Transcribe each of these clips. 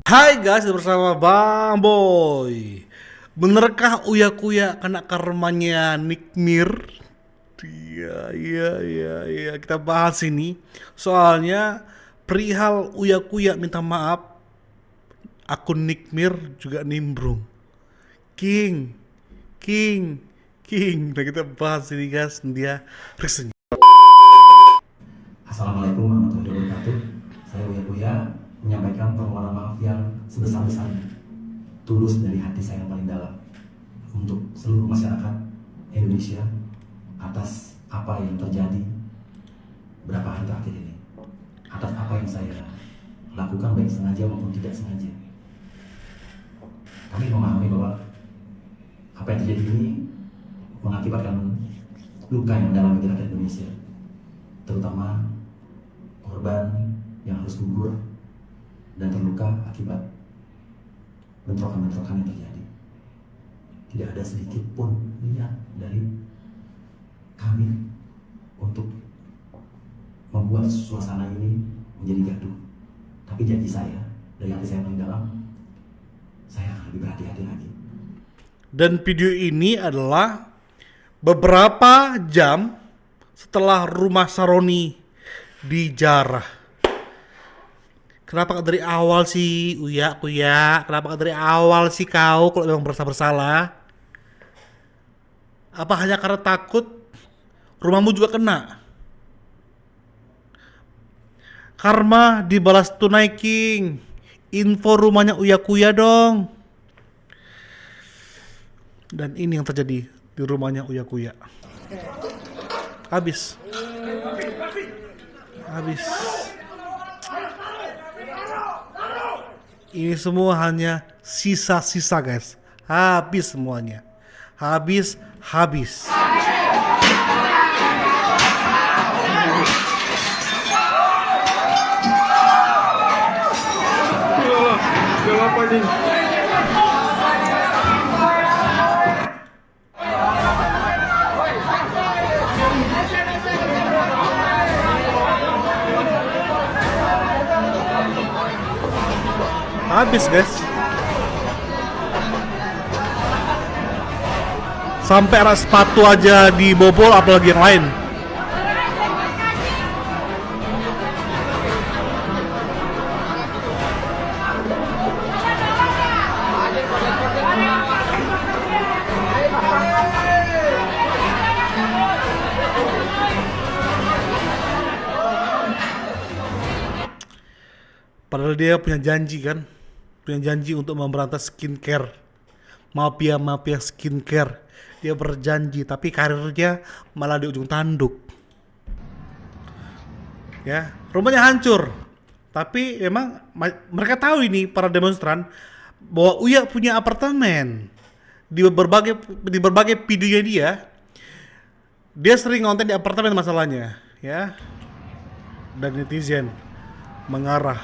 Hai guys, bersama Bang Boy. Benerkah Uya Kuya kena karmanya Nick Mir? Iya. Kita bahas ini. Soalnya perihal Uya Kuya minta maaf, akun Nick Mir juga nimbrung. King, King, King. Nah kita bahas ini guys. Dia reaction. Assalamualaikum warahmatullahi wabarakatuh. Saya Uya Kuya menyampaikan permohonan maaf yang sebesar-besarnya, tulus dari hati saya yang paling dalam untuk seluruh masyarakat Indonesia atas apa yang terjadi beberapa hari terakhir ini, atas apa yang saya lakukan baik sengaja maupun tidak sengaja. Kami memahami bahwa apa yang terjadi ini mengakibatkan luka yang mendalam bagi rakyat Indonesia, terutama korban yang harus gugur dan terluka akibat bentrokan-bentrokan yang terjadi. Tidak ada sedikit pun niat dari kami untuk membuat suasana ini menjadi gaduh. Tapi janji saya, dari hati saya paling dalam, saya akan lebih berhati-hati lagi. Dan video ini adalah beberapa jam setelah rumah Saroni dijarah. Kenapa gak dari awal sih Uya Kuya? Kenapa gak dari awal sih kau kalau memang merasa bersalah? Apa hanya karena takut rumahmu juga kena? Karma dibalas tunai King. Info rumahnya Uya Kuya dong. Dan ini yang terjadi di rumahnya Uya Kuya. Habis. Ini semua hanya sisa-sisa guys. Habis semuanya. Habis. Habis guys. Sampai rak sepatu aja dibobol, apalagi yang lain. Padahal dia punya janji kan, untuk memberantas skincare, mafia skincare. Dia berjanji, tapi karirnya malah di ujung tanduk. Ya, rumahnya hancur. Tapi emang mereka tahu ini, para demonstran, bahwa Uya punya apartemen. Di berbagai videonya dia sering ngonten di apartemen masalahnya, ya. Dan netizen mengarah,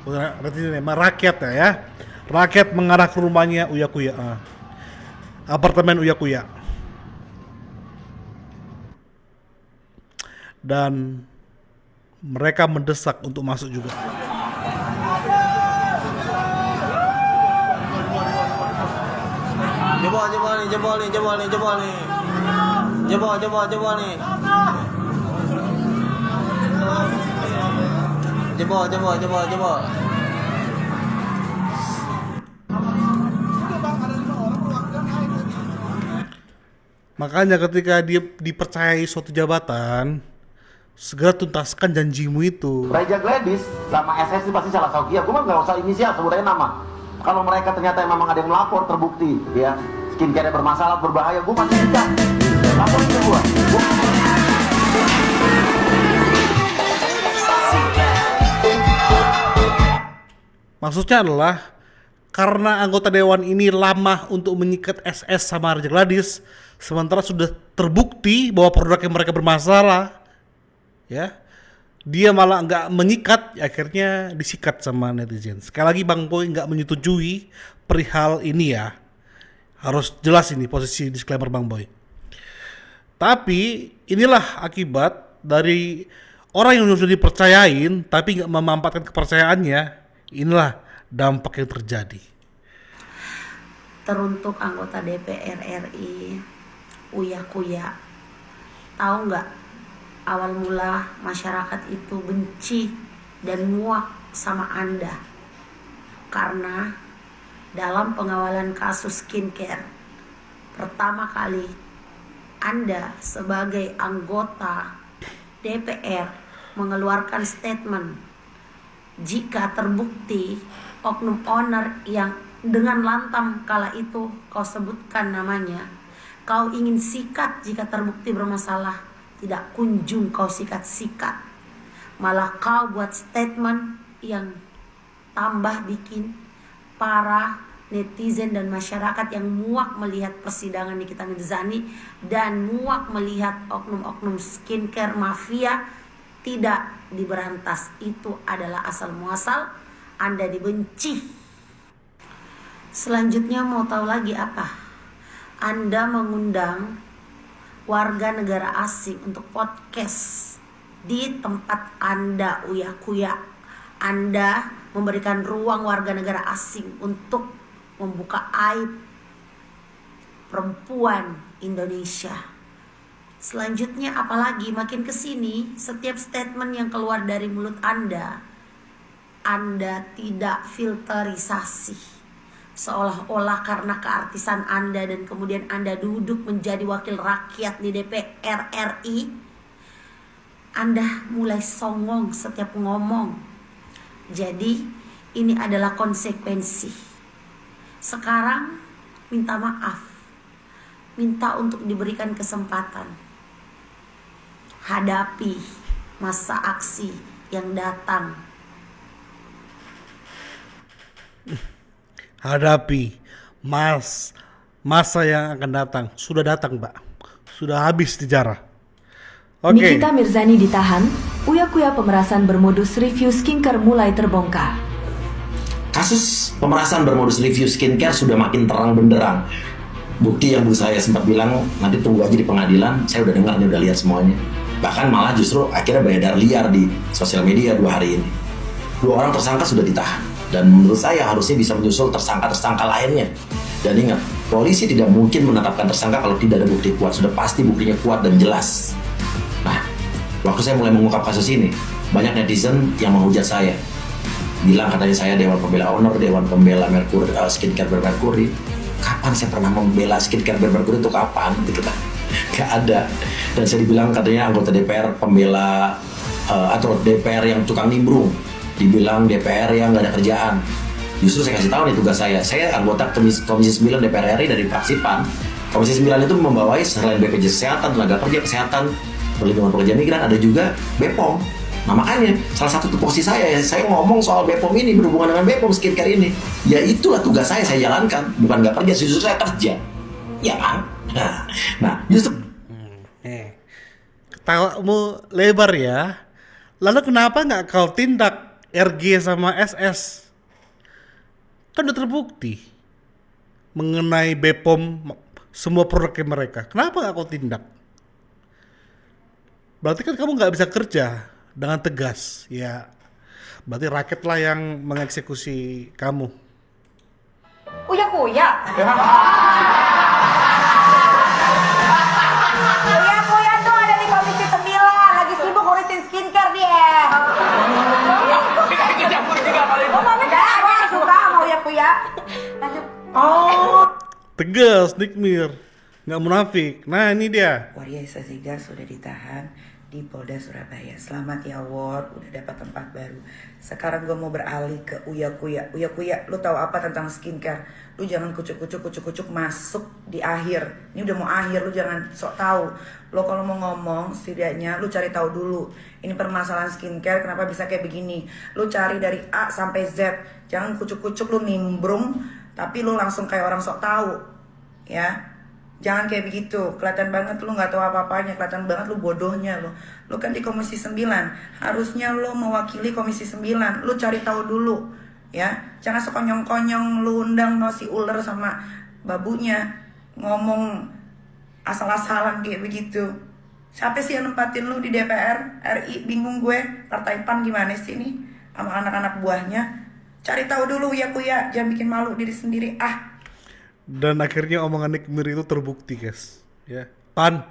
rakyat ya, rakyat mengarah ke rumahnya Uya Kuya, apartemen Uya Kuya, dan mereka mendesak untuk masuk juga. Jebol nih. Jebol. Makanya ketika dia dipercayai suatu jabatan, segera tuntaskan janjimu itu. Raja Gladys sama SS itu pasti salah satu. Ya, gue mah nggak usah inisial, sebutannya nama. Kalau mereka ternyata memang ada yang melapor, terbukti, ya skincare bermasalah, berbahaya, gue pasti tidak. Lapor ke gue. Maksudnya adalah karena anggota dewan ini lama untuk menyikat SS sama Raja Gladys, sementara sudah terbukti bahwa produknya mereka bermasalah, ya, dia malah nggak menyikat, akhirnya disikat sama netizen. Sekali lagi Bang Boy nggak menyetujui perihal ini ya, harus jelas ini posisi disclaimer Bang Boy. Tapi inilah akibat dari orang yang sudah dipercayain tapi nggak memanfaatkan kepercayaannya. Inilah dampak yang terjadi. Teruntuk anggota DPR RI, Uya Kuya, tahu nggak awal mula masyarakat itu benci dan muak sama Anda karena dalam pengawalan kasus skincare pertama kali Anda sebagai anggota DPR mengeluarkan statement jika terbukti oknum owner yang dengan lantang kala itu kau sebutkan namanya, kau ingin sikat jika terbukti bermasalah, tidak kunjung kau sikat-sikat. Malah kau buat statement yang tambah bikin para netizen dan masyarakat yang muak melihat persidangan Nikita Mirzani dan muak melihat oknum-oknum skincare mafia tidak diberantas. Itu adalah asal muasal Anda dibenci. Selanjutnya mau tahu lagi apa? Anda mengundang warga negara asing untuk podcast di tempat Anda, Uya Kuya. Anda memberikan ruang warga negara asing untuk membuka aib perempuan Indonesia. Selanjutnya apalagi makin kesini setiap statement yang keluar dari mulut Anda tidak filterisasi. Seolah-olah karena keartisan Anda dan kemudian Anda duduk menjadi wakil rakyat di DPR RI, Anda mulai songong setiap ngomong. Jadi ini adalah konsekuensi. Sekarang minta maaf, minta untuk diberikan kesempatan. Hadapi masa aksi yang datang. Hadapi masa yang akan datang. Sudah datang, Mbak. Sudah habis dijarah. Oke. Nikita Mirzani ditahan, Uya Kuya pemerasan bermodus review skincare mulai terbongkar. Kasus pemerasan bermodus review skincare sudah makin terang benderang. Bukti yang Bu saya sempat bilang, nanti tunggu aja di pengadilan, saya udah dengar nih, udah lihat semuanya. Bahkan malah justru akhirnya beredar liar di sosial media 2 hari ini. 2 orang tersangka sudah ditahan. Dan menurut saya harusnya bisa menyusul tersangka-tersangka lainnya. Dan ingat, polisi tidak mungkin menetapkan tersangka kalau tidak ada bukti kuat. Sudah pasti buktinya kuat dan jelas. Nah, waktu saya mulai mengungkap kasus ini, banyak netizen yang menghujat saya. Bilang katanya saya Dewan Pembela Honor, Dewan Pembela Mercury, skincare bermerkuri. Kapan saya pernah membela skincare bermerkuri itu kapan? Gitu kan. Gak ada. Dan saya dibilang katanya anggota DPR pembela atau DPR yang tukang nimbrung. Dibilang DPR yang nggak ada kerjaan. Justru saya kasih tahu nih tugas saya. Saya anggota Komisi 9 DPR RI dari fraksi PAN. Komisi 9 itu membawai selain BPJS Kesehatan, Tenaga Kerja, Kesehatan, Perlindungan Pekerja Migran, ada juga BPOM. Nah makanya salah satu tupoksi saya ngomong soal BPOM ini berhubungan dengan BPOM skincare ini. Ya itulah tugas saya jalankan. Bukan nggak kerja, justru saya kerja. Ya kan? Nah justru Ketawamu lebar ya. Lalu kenapa nggak kau tindak RG sama SS? Kan udah terbukti mengenai BPOM semua produknya mereka. Kenapa nggak kau tindak? Berarti kan kamu nggak bisa kerja dengan tegas. Ya, berarti rakyat lah yang mengeksekusi kamu. Uya Kuya. Uya Kuya tuh ada di Komisi 9, lagi sibuk ngurusin skincare dia. Oh, mami gak suka sama Uya Kuya. Oh. Tegas, Nikmir, nggak munafik. Nah ini dia. Waria Isaziga sudah ditahan di Polda Surabaya. Selamat ya Ward, udah dapat tempat baru. Sekarang gue mau beralih ke Uya Kuya. Uya Kuya, lu tahu apa tentang skincare? Lu jangan kucuk-kucuk masuk di akhir. Ini udah mau akhir, lu jangan sok tahu. Lo kalau mau ngomong, setidaknya lu cari tahu dulu. Ini permasalahan skincare kenapa bisa kayak begini. Lu cari dari A sampai Z. Jangan kucuk-kucuk lu nimbrung, tapi lu langsung kayak orang sok tahu. Ya. Jangan kayak begitu, kelihatan banget lu gak tahu apa-apanya, kelihatan banget lu bodohnya lu. Lu kan di Komisi 9, harusnya lu mewakili Komisi 9, lu cari tahu dulu. Ya, jangan sekonyong-konyong lu undang si ular sama babunya ngomong asal-asalan kayak begitu. Siapa sih yang nempatin lu di DPR RI? Bingung gue, Partai PAN gimana sih ini sama anak-anak buahnya. Cari tahu dulu Uya Kuya, jangan bikin malu diri sendiri. Dan akhirnya omongan Nick Mir itu terbukti, guys. Ya, Pan,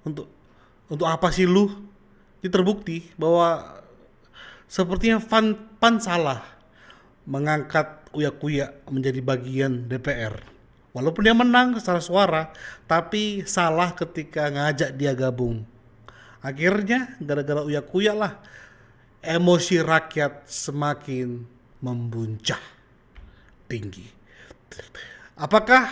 untuk apa sih lu? Ini terbukti bahwa sepertinya Pan salah mengangkat Uya Kuya menjadi bagian DPR. Walaupun dia menang secara suara, tapi salah ketika ngajak dia gabung. Akhirnya gara-gara Uya Kuya lah emosi rakyat semakin membuncah tinggi. Apakah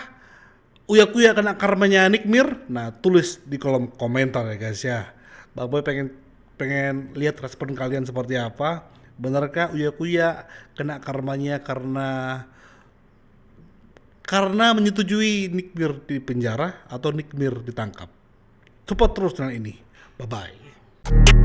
Uya Kuya kena karmanya Nick Mir? Nah, tulis di kolom komentar ya guys ya. Bang Boy pengen lihat respon kalian seperti apa. Benarkah Uya Kuya kena karmanya karena menyetujui Nick Mir di penjara atau Nick Mir ditangkap? Support terus channel ini. Bye bye.